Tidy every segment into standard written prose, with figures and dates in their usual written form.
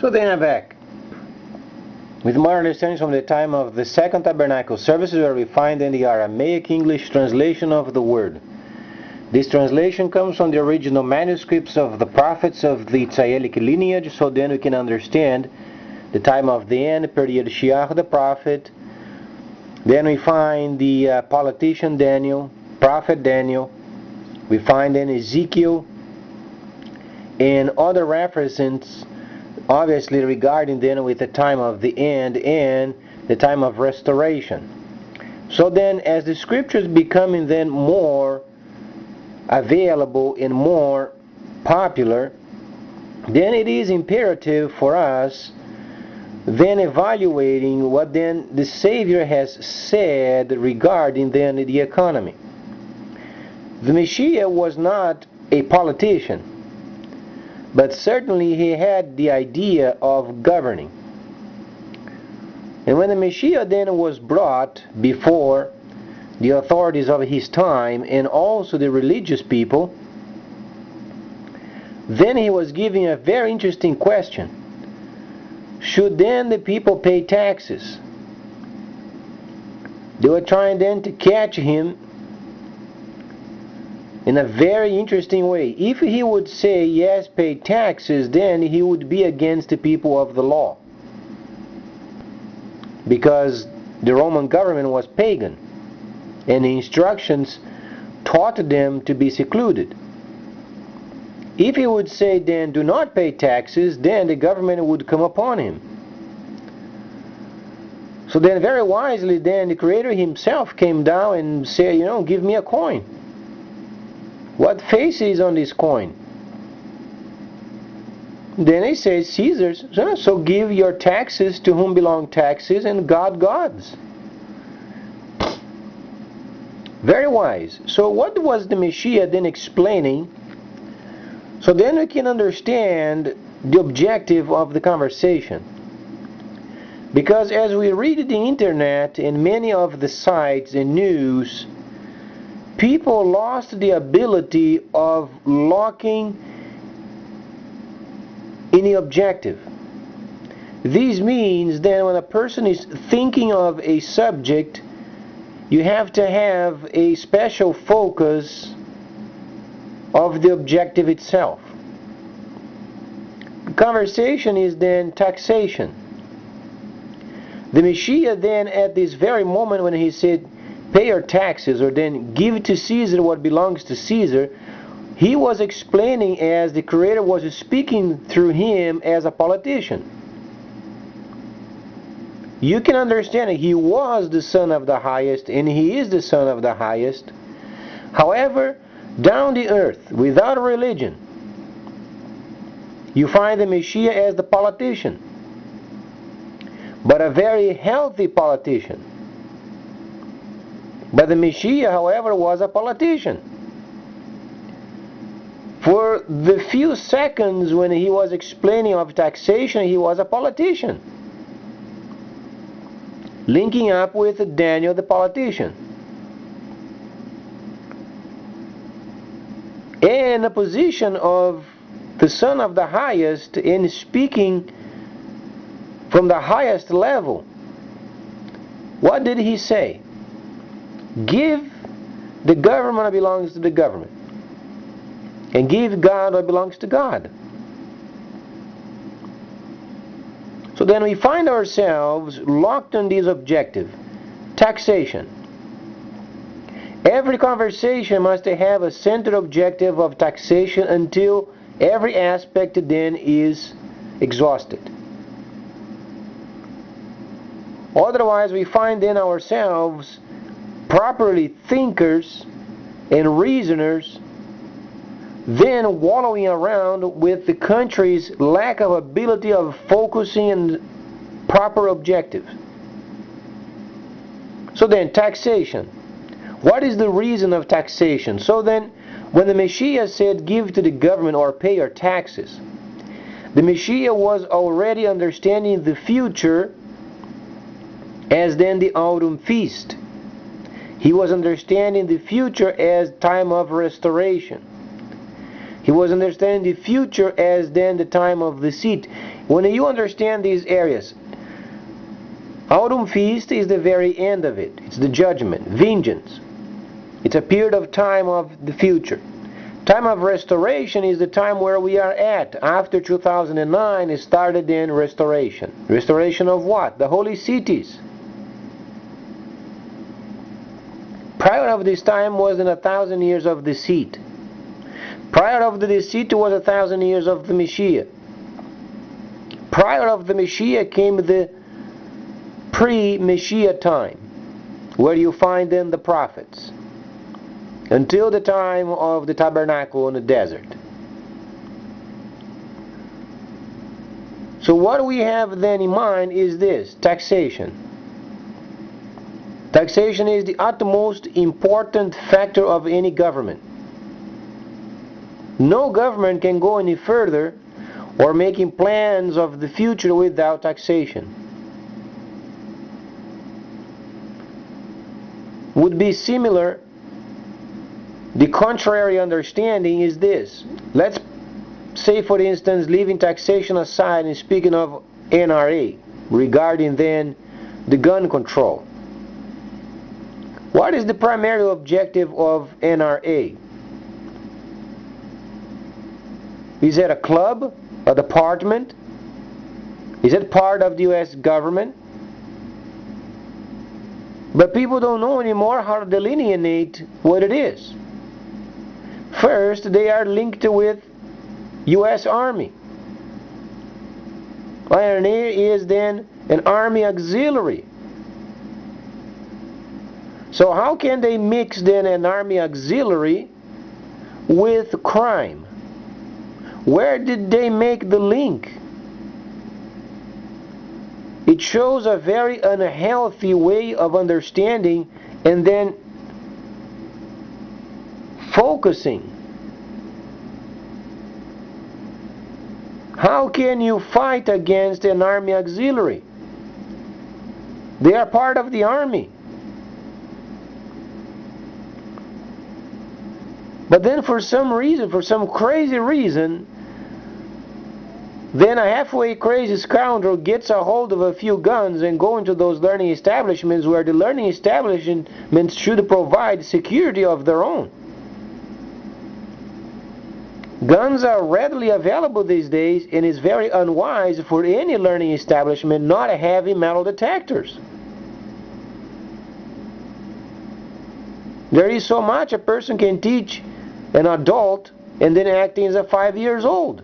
So then I'm back with more understanding from the time of the Second Tabernacle services, where we find in the Aramaic English translation of the word. This translation comes from the original manuscripts of the prophets of the Tzayelic lineage, so then we can understand the time of the end, period Shiach the prophet. Then we find the politician Daniel, prophet Daniel. We find then Ezekiel and other references, obviously regarding then with the time of the end and the time of restoration. So then, as the scriptures becoming then more available and more popular, then it is imperative for us then evaluating what then the Savior has said regarding then the economy. The Messiah was not a politician, but certainly he had the idea of governing. And when the Messiah then was brought before the authorities of his time and also the religious people, then he was giving a very interesting question. Should then the people pay taxes? They were trying then to catch him in a very interesting way. If he would say yes, pay taxes, then he would be against the people of the law, because the Roman government was pagan and the instructions taught them to be secluded. If he would say then do not pay taxes, then the government would come upon him. So then very wisely then the Creator himself came down and said, give me a coin. What face is on this coin? Then he says Caesar's. So give your taxes to whom belong taxes, and God God's. Very wise. So what was the Messiah then explaining? So then we can understand the objective of the conversation. Because as we read the internet and many of the sites and news, people lost the ability of locking in the objective. This means that when a person is thinking of a subject, you have to have a special focus of the objective itself. The conversation is then taxation. The Messiah then, at this very moment when he said pay your taxes, or then give to Caesar what belongs to Caesar, he was explaining as the Creator was speaking through him as a politician. You can understand it. He was the Son of the Highest, and he is the Son of the Highest. However, down the earth, without religion, you find the Messiah as the politician, but a very healthy politician. But the Messiah, however, was a politician. For the few seconds when he was explaining of taxation, he was a politician, linking up with Daniel the politician. In a position of the Son of the Highest, in speaking from the highest level, what did he say? Give the government what belongs to the government, and give God what belongs to God. So then we find ourselves locked on this objective, taxation. Every conversation must have a central objective of taxation until every aspect then is exhausted. Otherwise, we find in ourselves properly thinkers and reasoners then wallowing around with the country's lack of ability of focusing on proper objectives. So then, taxation. What is the reason of taxation? So then, when the Messiah said give to the government or pay your taxes, the Messiah was already understanding the future as then the autumn feast. He was understanding the future as time of restoration. He was understanding the future as then the time of the seat. When you understand these areas, autumn feast is the very end of it. It's the judgment, vengeance. It's a period of time of the future. Time of restoration is the time where we are at. After 2009, it started in restoration. Restoration of what? The holy cities. Prior of this time was in 1,000 years of deceit. Prior of the deceit was 1,000 years of the Messiah. Prior of the Messiah came the pre-Messiah time, where you find then the prophets, until the time of the tabernacle in the desert. So what we have then in mind is this: taxation. Taxation is the utmost important factor of any government. No government can go any further or making plans of the future without taxation. Would be similar. The contrary understanding is this. Let's say, for instance, leaving taxation aside and speaking of NRA, regarding then the gun control. What is the primary objective of NRA? Is it a club, a department? Is it part of the US government? But people don't know anymore how to delineate what it is. First, they are linked with US Army. NRA is then an Army auxiliary. So how can they mix then an Army auxiliary with crime? Where did they make the link? It shows a very unhealthy way of understanding and then focusing. How can you fight against an Army auxiliary? They are part of the army. But then for some reason, for some crazy reason, then a halfway crazy scoundrel gets a hold of a few guns and go into those learning establishments where the learning establishments should provide security of their own. Guns are readily available these days, and it's very unwise for any learning establishment not to have metal detectors. There is so much a person can teach an adult and then acting as a 5 years old.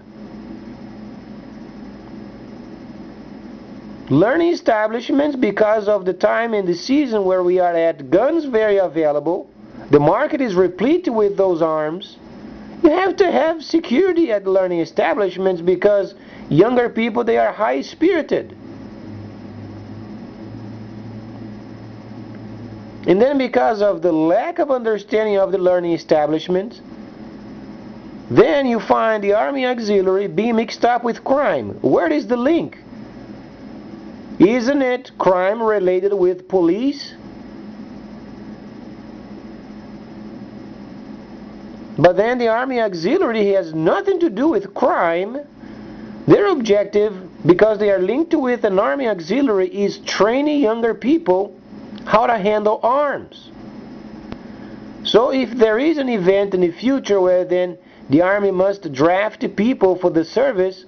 Learning establishments, because of the time and the season where we are at, guns very available, the market is replete with those arms. You have to have security at learning establishments because younger people, they are high-spirited. And then because of the lack of understanding of the learning establishments, then you find the Army auxiliary being mixed up with crime. Where is the link? Isn't it crime related with police? But then the Army auxiliary has nothing to do with crime. Their objective, because they are linked with an Army auxiliary, is training younger people how to handle arms. So if there is an event in the future where then the Army must draft people for the service,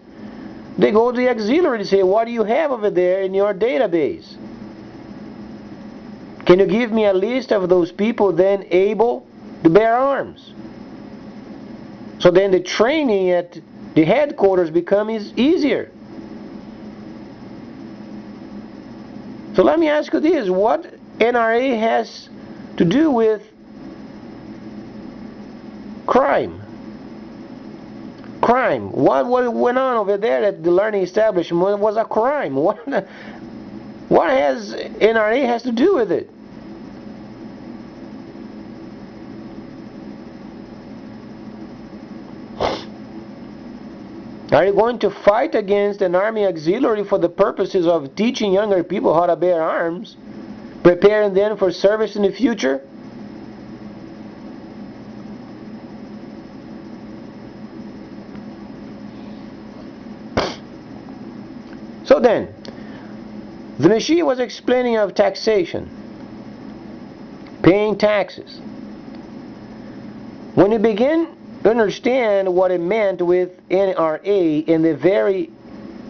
they go to the auxiliary and say, what do you have over there in your database? Can you give me a list of those people then able to bear arms? So then the training at the headquarters becomes easier. So let me ask you this, what NRA has to do with crime? Crime. What went on over there at the learning establishment was a crime. What has NRA has to do with it? Are you going to fight against an Army auxiliary for the purposes of teaching younger people how to bear arms, preparing them for service in the future? So then, the Mashiach was explaining of taxation, paying taxes. When you begin to understand what it meant with NRA and the very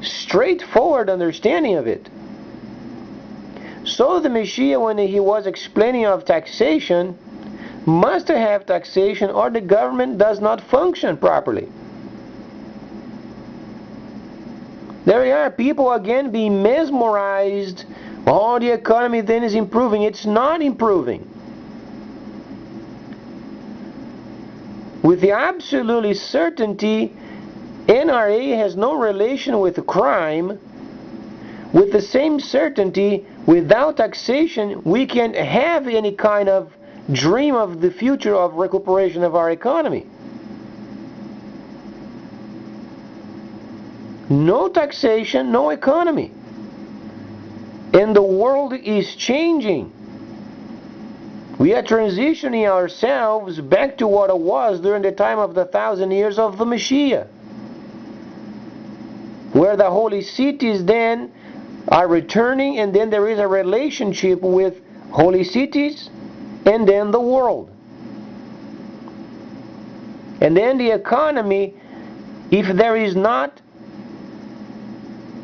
straightforward understanding of it, so the Mashiach, when he was explaining of taxation, must have taxation or the government does not function properly. There we are, people again being mesmerized. Oh, the economy then is improving. It's not improving. With the absolute certainty, NRA has no relation with crime. With the same certainty, without taxation, we can't have any kind of dream of the future of recuperation of our economy. No taxation, no economy. And the world is changing. We are transitioning ourselves back to what it was during the time of the 1,000 years of the Mashiach, where the holy cities then are returning, and then there is a relationship with holy cities and then the world. And then the economy, if there is not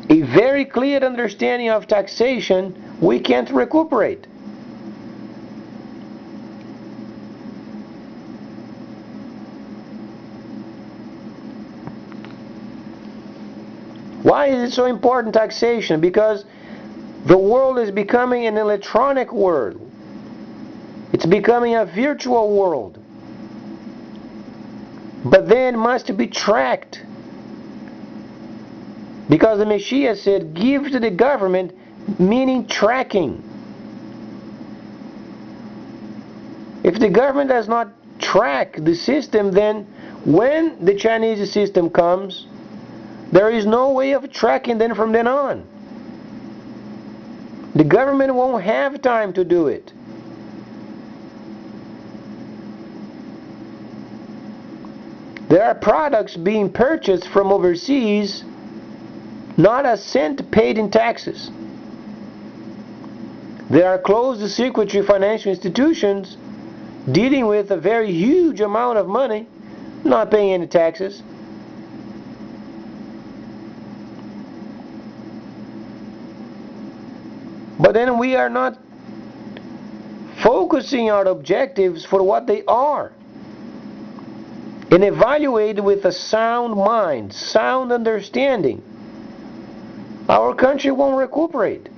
a very clear understanding of taxation, we can't recuperate. Why is it so important, taxation? Because the world is becoming an electronic world. It's becoming a virtual world. But then must be tracked. Because the Mashiach said, give to the government, meaning tracking. If the government does not track the system, then when the Chinese system comes, there is no way of tracking then from then on. The government won't have time to do it. There are products being purchased from overseas, not a cent paid in taxes. There are closed secretary financial institutions dealing with a very huge amount of money, not paying any taxes. But then we are not focusing our objectives for what they are and evaluate with a sound mind, sound understanding. Our country won't recuperate.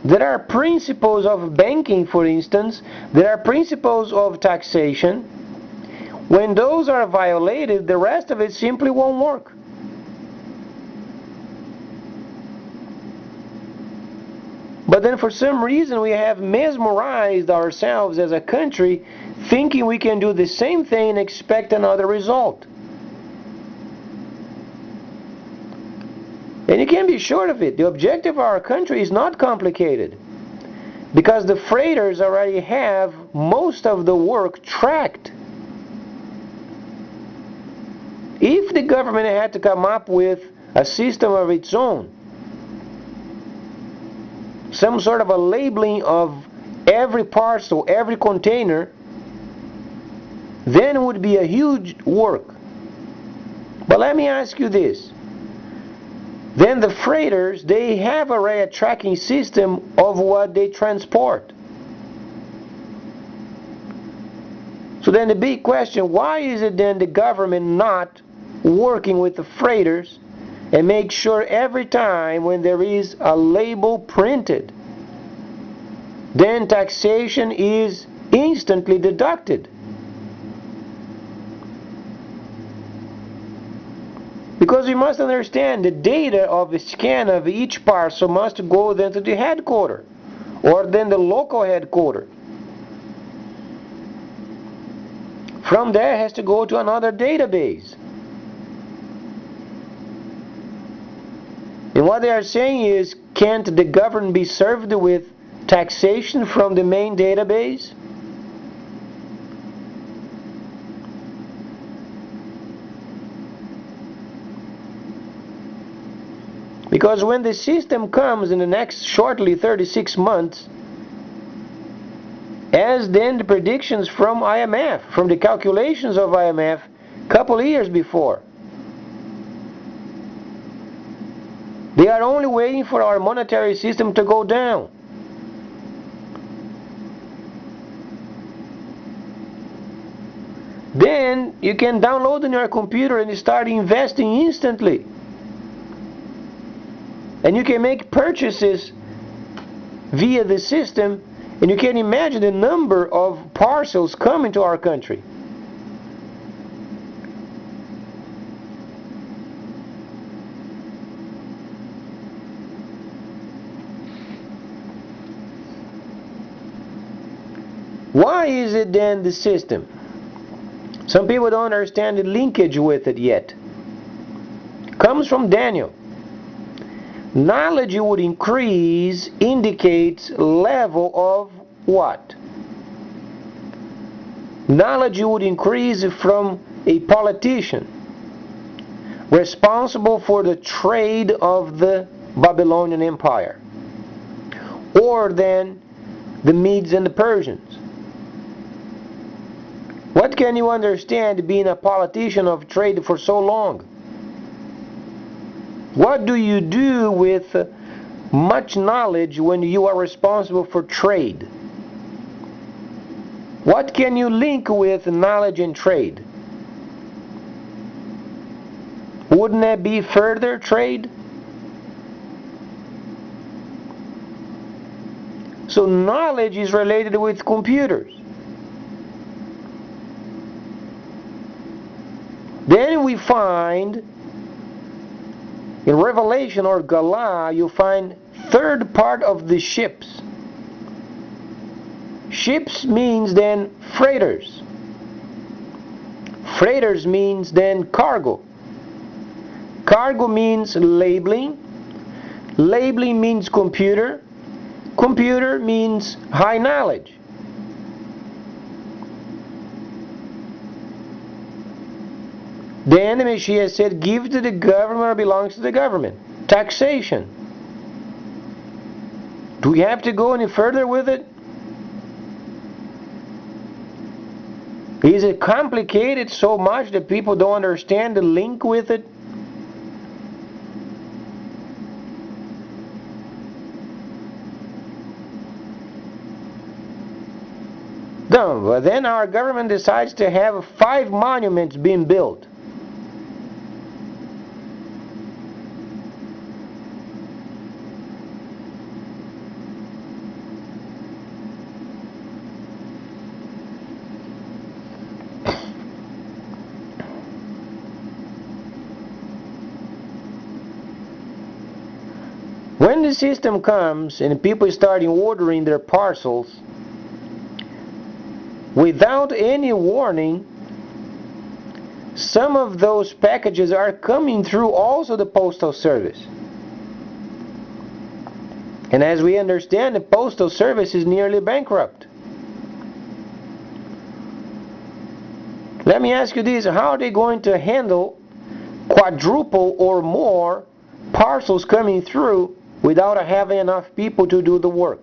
There are principles of banking, for instance. There are principles of taxation. When those are violated, the rest of it simply won't work. But then for some reason we have mesmerized ourselves as a country, thinking we can do the same thing and expect another result. And you can be sure of it. The objective of our country is not complicated, because the freighters already have most of the work tracked. If the government had to come up with a system of its own, some sort of a labeling of every parcel, every container, then it would be a huge work. But let me ask you this. Then the freighters, they have already a tracking system of what they transport. So then the big question, why is it then the government not working with the freighters and make sure every time when there is a label printed, then taxation is instantly deducted? Because you must understand, the data of the scan of each parcel must go then to the headquarters, or then the local headquarters. From there it has to go to another database. And what they are saying is, can't the government be served with taxation from the main database? Because when the system comes in the next shortly 36 months, as then the predictions from IMF, from the calculations of IMF, couple of years before, they are only waiting for our monetary system to go down. Then you can download on your computer and start investing instantly. And you can make purchases via the system, and you can imagine the number of parcels coming to our country. Why is it then the system? Some people don't understand the linkage with it yet. Comes from Daniel. Knowledge would increase indicates level of what? Knowledge would increase from a politician responsible for the trade of the Babylonian Empire, or then the Medes and the Persians. What can you understand being a politician of trade for so long? What do you do with much knowledge when you are responsible for trade? What can you link with knowledge and trade? Wouldn't that be further trade? So knowledge is related with computers. Then we find in Revelation or Galah, you find third part of the ships. Ships means then freighters. Freighters means then cargo. Cargo means labeling. Labeling means computer. Computer means high knowledge. Then the Messiah said, give to the government what belongs to the government. Taxation. Do we have to go any further with it? Is it complicated so much that people don't understand the link with it? No, but then our government decides to have 5 monuments being built. When the system comes and people start ordering their parcels without any warning, some of those packages are coming through also the Postal Service. And as we understand, the Postal Service is nearly bankrupt. Let me ask you this, how are they going to handle quadruple or more parcels coming through without having enough people to do the work?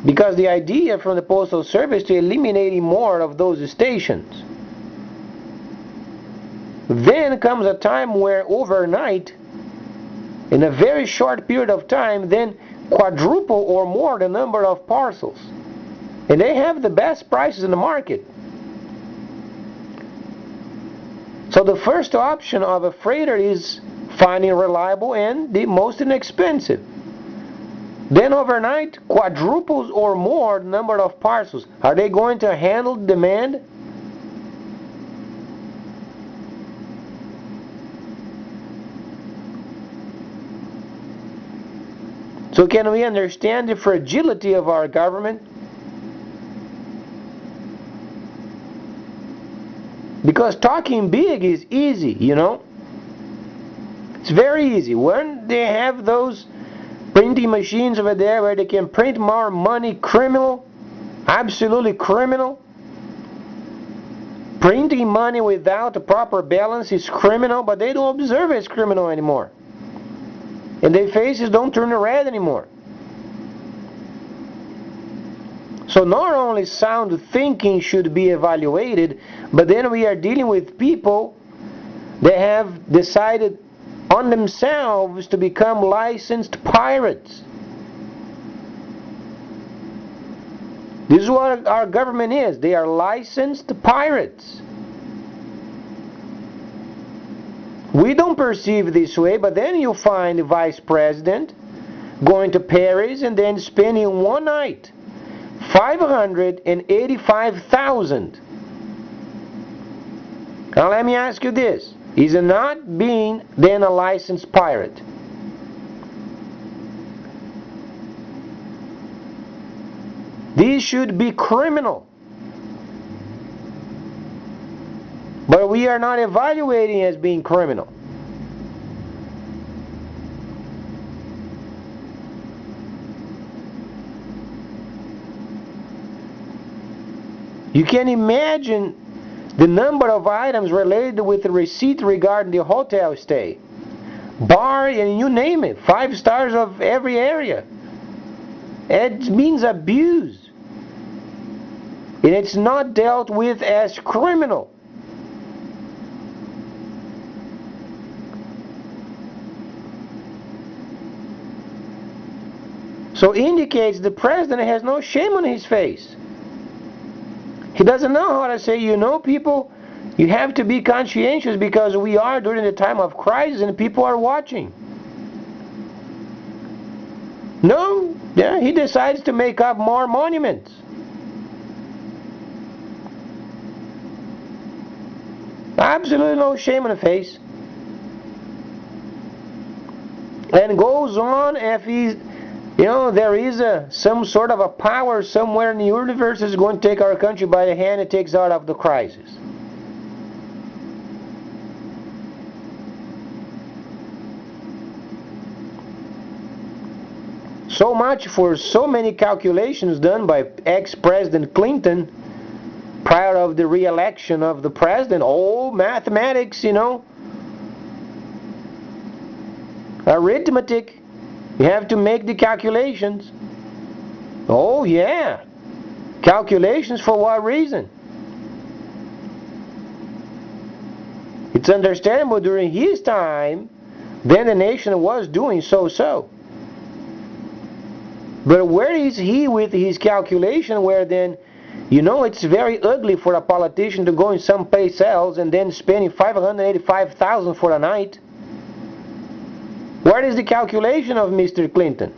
Because the idea from the Postal Service is to eliminate more of those stations. Then comes a time where overnight, in a very short period of time, then quadruple or more the number of parcels. And they have the best prices in the market. So the first option of a freighter is finding reliable and the most inexpensive. Then overnight, quadruples or more the number of parcels. Are they going to handle demand? So can we understand the fragility of our government? Because talking big is easy, you know. It's very easy. When they have those printing machines over there where they can print more money, criminal, absolutely criminal. Printing money without a proper balance is criminal, but they don't observe it as criminal anymore. And their faces don't turn red anymore. So not only sound thinking should be evaluated, but then we are dealing with people that have decided on themselves to become licensed pirates. This is what our government is. They are licensed pirates. We don't perceive this way, but then you find the vice president going to Paris and then spending one night $585,000. Now let me ask you this. Is it not being then a licensed pirate? This should be criminal. But we are not evaluating as being criminal. You can imagine the number of items related with the receipt regarding the hotel stay. Bar, and you name it. 5 stars of every area. It means abuse. And it's not dealt with as criminal. So indicates the president has no shame on his face. He doesn't know how to say, you know, people, you have to be conscientious because we are during the time of crisis and people are watching. No, yeah, he decides to make up more monuments. Absolutely no shame on the face. And goes on, if he's, you know, there is some sort of a power somewhere in the universe is going to take our country by the hand and takes out of the crisis. So much for so many calculations done by ex-President Clinton prior of the re-election of the president. Oh, mathematics, you know. Arithmetic. You have to make the calculations. Oh, yeah. Calculations for what reason? It's understandable during his time, then the nation was doing so-so. But where is he with his calculation where then, you know, it's very ugly for a politician to go in some place else and then spending $585,000 for a night? Where is the calculation of Mr. Clinton?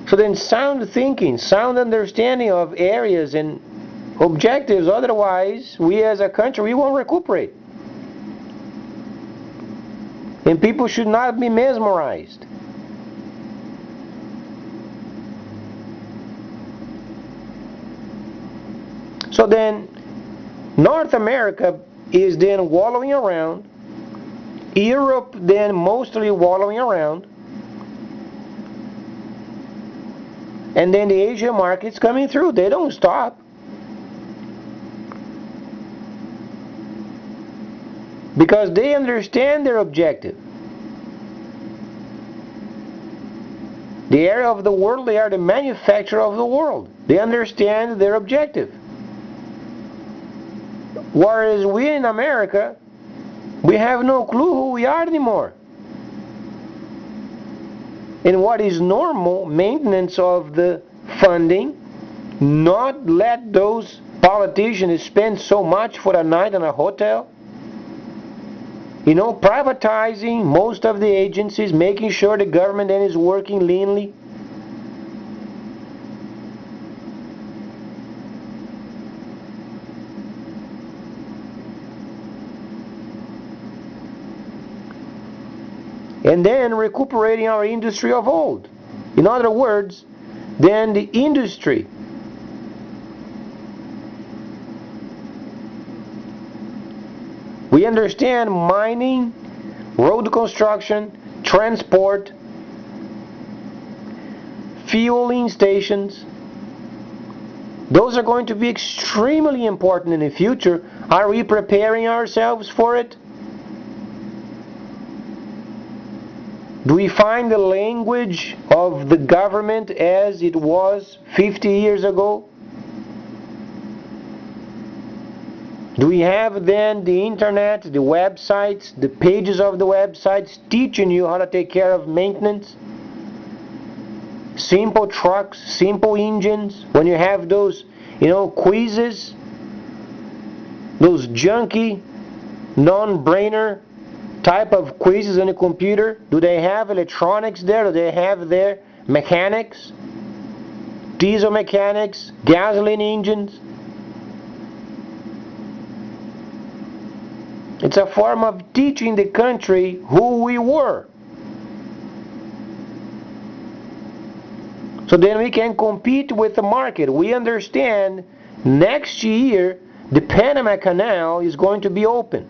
So then sound thinking, sound understanding of areas and objectives, otherwise we as a country, we won't recuperate. And people should not be mesmerized. So then North America is then wallowing around, Europe then mostly wallowing around, and then the Asia market's coming through. They don't stop. Because they understand their objective. The area of the world, they are the manufacturer of the world. They understand their objective. Whereas we in America, we have no clue who we are anymore. And what is normal maintenance of the funding, not let those politicians spend so much for a night in a hotel. You know, privatizing most of the agencies, making sure the government then is working leanly. and then recuperating our industry of old. In other words, then the industry we understand mining, road construction, transport, fueling stations. Those are going to be extremely important in the future. Are we preparing ourselves for it? Do we find the language of the government as it was 50 years ago? Do we have then the internet, the websites, the pages of the websites teaching you how to take care of maintenance? Simple trucks, simple engines. When you have those, quizzes, those junky, non-brainer type of quizzes on a computer, do they have electronics there? Do they have their mechanics? Diesel mechanics, gasoline engines? It's a form of teaching the country who we were. So then we can compete with the market. We understand next year the Panama Canal is going to be open.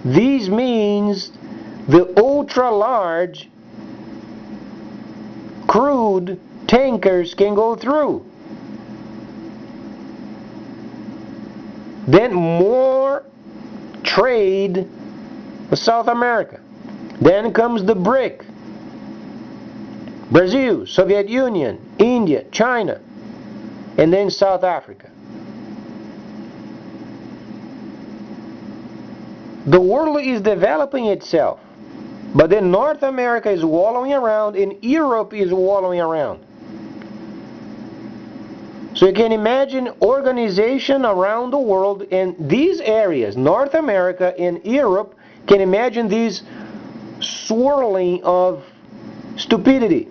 This means the ultra-large crude tankers can go through. Then more trade with South America. Then comes the BRIC. Brazil, Soviet Union, India, China, and then South Africa. The world is developing itself, but then North America is wallowing around and Europe is wallowing around. So you can imagine organization around the world in these areas, North America and Europe, can imagine these swirling of stupidity.